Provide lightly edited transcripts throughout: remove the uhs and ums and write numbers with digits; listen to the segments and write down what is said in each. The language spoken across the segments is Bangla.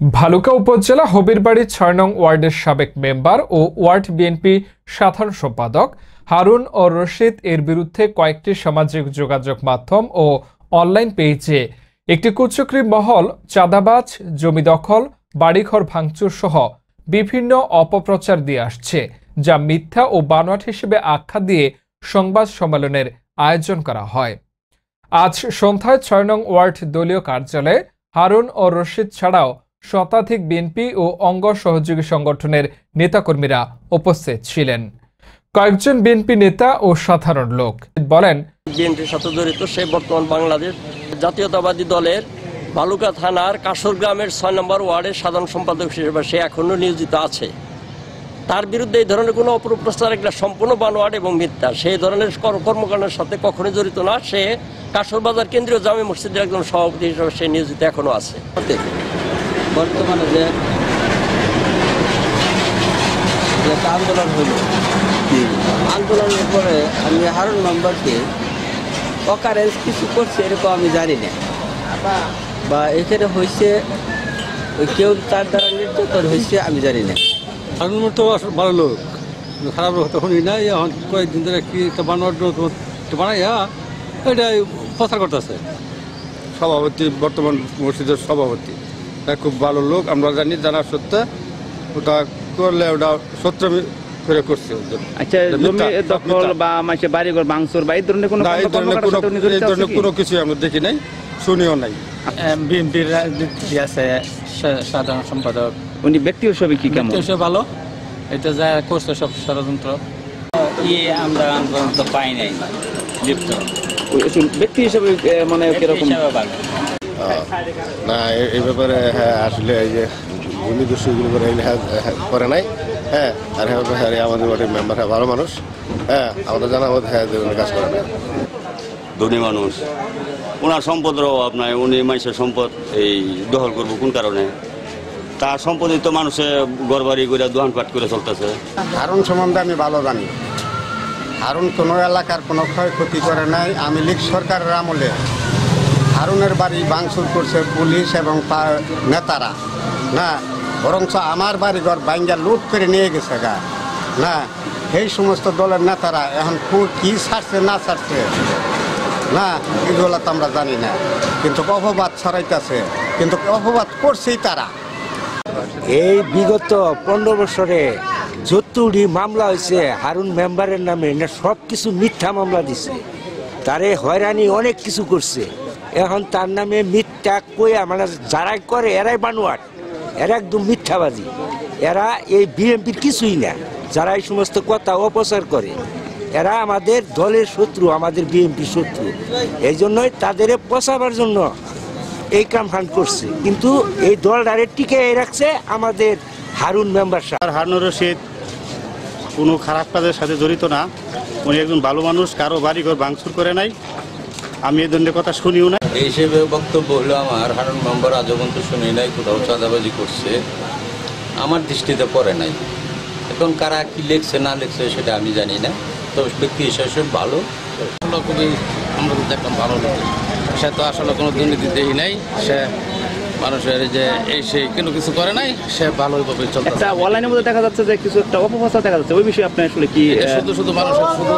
ভালুকা উপজেলা হবিরবাড়ি ৬ নং ওয়ার্ডের সাবেক মেম্বার ও ওয়ার্ড বিএনপি সাধারণ সম্পাদক হারুন ও রশিদ এর বিরুদ্ধে কয়েকটি সামাজিক যোগাযোগ মাধ্যম ও অনলাইন পেজে একটি কুচক্রী মহল চাঁদাবাজ, জমি দখল, বাড়িঘর ভাঙচুর সহ বিভিন্ন অপপ্রচার দিয়ে আসছে, যা মিথ্যা ও বানোয়াট হিসেবে আখ্যা দিয়ে সংবাদ সম্মেলনের আয়োজন করা হয়। আজ সন্ধ্যায় ৬ নং ওয়ার্ড দলীয় কার্যালয়ে হারুন ও রশিদ ছাড়াও শতাধিক বিএনপি ও অঙ্গ সহযোগী সংগঠনের নেতাকর্মীরা উপস্থিত ছিলেন। কয়েকজন বিএনপি নেতা ও সাধারণ লোক বলেন, বিএনপির সাথে জড়িত সে বর্তমান বাংলাদেশ জাতীয়তাবাদী দলের ভালুকা থানার কাশর গ্রামের ৬ নম্বর ওয়ার্ডের সাধারণ সম্পাদক হিসেবে সে এখনো নিয়োজিত আছে। তার বিরুদ্ধে এই ধরনের কোনো অপপ্রচার একটা সম্পূর্ণ বানোয়াট এবং মিথ্যা। সেই ধরনের কর্মকাণ্ডের সাথে কখনোই জড়িত না। সে কাশর বাজার কেন্দ্রীয় জামে মসজিদের একজন সভাপতি হিসেবে সে নিয়োজিত এখনো আছে। বর্তমানে যে আন্দোলন হইল, আন্দোলনের পরে আমি হারুন মেম্বারকে অকারেন্স কিছু করছে এরকম আমি জানি না, বা এখানে হয়েছে ওই কেউ তার দ্বারা নির্যাতন হয়েছে আমি জানি না। হারুন তো ভালো লোক, খারাপ লোক তো শুনি না। এখন কয়েকদিন ধরে কি একটা বানাইয়া এটা প্রচার করতেছে। সভাপতি, বর্তমান মসজিদের সভাপতি, খুব ভালো লোক, আমরা জানি, জানার সত্ত্বে ওটা করলে ওটা সত্য করে করছে। আচ্ছা, জমি দখল বা মানুষের বাড়িঘর ভাঙচুর বা এই ধরনের কোনো কিছু আমরা দেখি নাই, শুনিও নাই। বিএনপির আছে সাধারণ সম্পাদক, উনি ব্যক্তি হিসেবে কি কেমন? ভালো, এটা যা করছে সব ষড়যন্ত্র আমরা আন্দোলন তো পাই নাই লিপ্ত। ব্যক্তি হিসেবে মানে কিরকম? না, এই ব্যাপারে হ্যাঁ আসলে এই যে ভূমি দস্যুগুলো করে নাই। হ্যাঁ, আর হ্যাঁ আমাদের ওয়ার্ডের মেম্বার হ্যাঁ ভালো মানুষ। হ্যাঁ, আমাদের জানা মতো হ্যাঁ কাজ করে না। ধনী মানুষ, ওনার সম্পদের অভাব নাই। উনি মানুষের সম্পদ এই দখল করবো কোন কারণে? তার সম্পদে তো মানুষে ঘরবাড়ি করে দোকানপাট করে চলতেছে। হারুন সম্বন্ধে আমি ভালো জানি। হারুন কোনো এলাকার কোনো ক্ষয়ক্ষতি করে নাই। আমি লীগ সরকারের আমলে হারুনের বাড়ি ভাঙচুর করছে পুলিশ এবং তার নেতারা, না বরঞ্চ আমার বাড়িঘর ভাঙ্গা লুট করে নিয়ে গেছে গা। না, এই সমস্ত দলের নেতারা এখন কি ছাড়ছে না ছাড়ছে না এগুলো তো আমরা জানি না, কিন্তু অপবাদ ছড়াইতেছে, কিন্তু অপবাদ করছেই তারা। এই বিগত 15 বছরে যতটি মামলা হয়েছে হারুন মেম্বারের নামে, না সব কিছু মিথ্যা মামলা দিছে। তারে হয়রানি অনেক কিছু করছে। এখন তার নামে মিথ্যা কইয়া মানে যারাই করে এরাই বানোয়াট, এরা একদম মিথ্যাবাদী। এরা এই বিএনপির কিছুই না। যারা এই সমস্ত কথা অপচার করে এরা আমাদের দলের শত্রু, আমাদের বিএনপির শত্রু। এই জন্যই তাদের পচাবার জন্য এই কামকাণ্ড করছে, কিন্তু এই দলটারে টিকে রাখছে আমাদের হারুন মেম্বার সাহেব। হারুন রশিদ কোনো খারাপ কাজের সাথে জড়িত না। উনি একজন ভালো মানুষ, কারো বাড়িঘর ভাঙচুর করে নাই, আমি এই ধরনের কথা শুনিও না। এই হিসেবে বক্তব্য হলো আমার, হারুন মেম্বার আজও পর্যন্ত শুনি নাই কোথাও চাঁদাবাজি করছে, আমার দৃষ্টিতে পড়ে নাই। এখন কারা কি লেখছে না লেখছে সেটা আমি জানি না, তবে ব্যক্তি হিসেবে ভালো। খুবই আমরা দেখলাম ভালো লোক। সে তো আসলে কোনো দুর্নীতি দেখি নাই। সে মানুষের যে এই সে কোনো কিছু করে নাই, সে ভালোভাবে চলছে। একটা অনলাইনের মধ্যে দেখা যাচ্ছে যে কিছু একটা অপপ্রচার দেখা যাচ্ছে, ওই বিষয়ে আপনি আসলে কি? শুধু মানুষের শুধু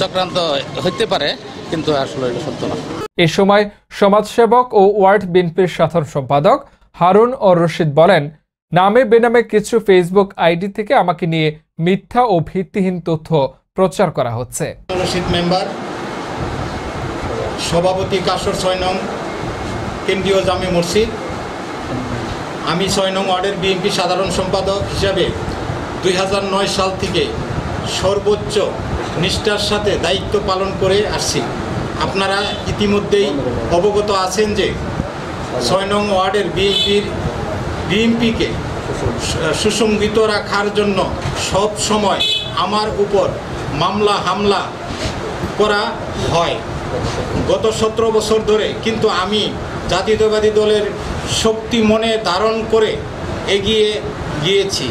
চক্রান্ত হইতে পারে, কিন্তু আসলে এটা সত্য না। এ সময় সমাজসেবক ও ওয়ার্ড বিএনপির সাধারণ সম্পাদক হারুন ও রশিদ বলেন, নামে বেনামে কিছু ফেসবুক আইডি থেকে আমাকে নিয়ে মিথ্যা ও ভিত্তিহীন তথ্য প্রচার করা হচ্ছে। রশিদ মেম্বার, সভাপতি কাশর ৬ নং কেন্দ্রীয় জামে মসজিদ। আমি ৬ নং ওয়ার্ডের বিএনপি সাধারণ সম্পাদক হিসাবে 2009 সাল থেকে সর্বোচ্চ নিষ্ঠার সাথে দায়িত্ব পালন করে আসছি। আপনারা ইতিমধ্যেই অবগত আছেন যে ৬ নং ওয়ার্ডের বিএনপিকে সুসংগঠিত রাখার জন্য সব সময় আমার উপর মামলা হামলা করা হয় গত 17 বছর ধরে, কিন্তু আমি জাতীয়তাবাদী দলের শক্তি মনে ধারণ করে এগিয়ে গিয়েছি।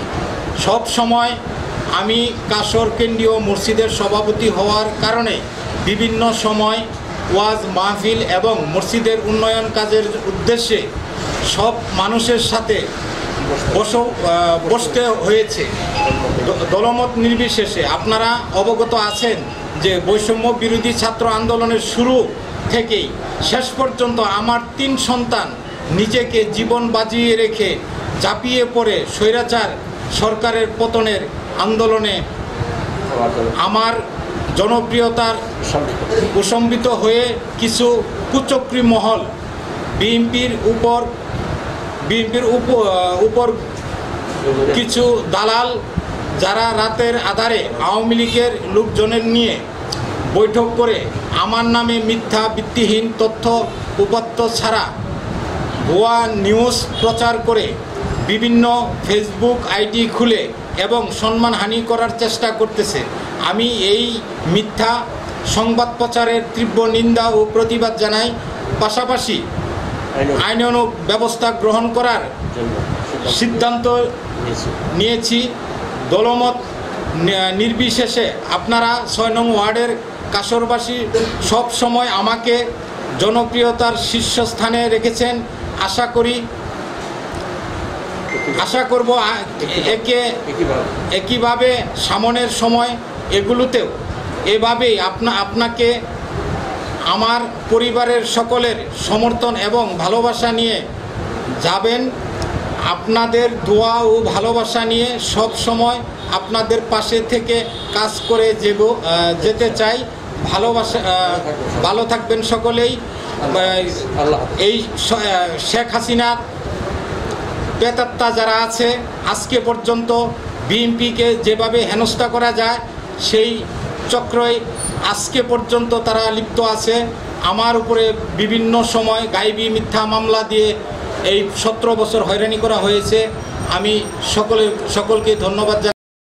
সব সময় আমি কাশর কেন্দ্রীয় মসজিদের সভাপতি হওয়ার কারণে বিভিন্ন সময় ওয়াজ মাহফিল এবং মসজিদের উন্নয়ন কাজের উদ্দেশ্যে সব মানুষের সাথে বসতে হয়েছে দলমত নির্বিশেষে। আপনারা অবগত আছেন যে বৈষম্য বিরোধী ছাত্র আন্দোলনের শুরু থেকেই শেষ পর্যন্ত আমার 3 সন্তান নিজেকে জীবন বাজিয়ে রেখে ঝাঁপিয়ে পড়ে স্বৈরাচার সরকারের পতনের আন্দোলনে আমার জনপ্রিয়তার প্রশমিত হয়ে কিছু কুচক্রী মহল বিএনপির উপর কিছু দালাল যারা রাতের আধারে আওয়ামী লীগের লোকজনের নিয়ে বৈঠক করে আমার নামে মিথ্যা ভিত্তিহীন তথ্য উপাত্ত ছাড়া ভুয়া নিউজ প্রচার করে বিভিন্ন ফেসবুক আইডি খুলে এবং সম্মানহানি করার চেষ্টা করতেছে। আমি এই মিথ্যা সংবাদ প্রচারের তীব্র নিন্দা ও প্রতিবাদ জানাই। পাশাপাশি আইনানুগ ব্যবস্থা গ্রহণ করার সিদ্ধান্ত নিয়েছি। দলমত নির্বিশেষে আপনারা 6 নং ওয়ার্ডের কাশরবাসী সব সময় আমাকে জনপ্রিয়তার শীর্ষস্থানে রেখেছেন। আশা করব একইভাবে সামনের সময় এগুলোতেও এভাবেই আপনাকে আমার পরিবারের সকলের সমর্থন এবং ভালোবাসা নিয়ে যাবেন। আপনাদের দোয়া ও ভালোবাসা নিয়ে সব সময় আপনাদের পাশে থেকে কাজ করে যেতে চাই। ভালো থাকবেন সকলেই। এই শেখ হাসিনা প্রেতাত্মা যারা আছে আজকে পর্যন্ত বিএনপিকে যেভাবে হেনস্থা করা যায় সেই চক্রই আজকে পর্যন্ত তারা লিপ্ত আছে। আমার উপরে বিভিন্ন সময় গায়েবী মিথ্যা মামলা দিয়ে এই 17 বছর হয়রানি করা হয়েছে। আমি সকলকে ধন্যবাদ জানাই।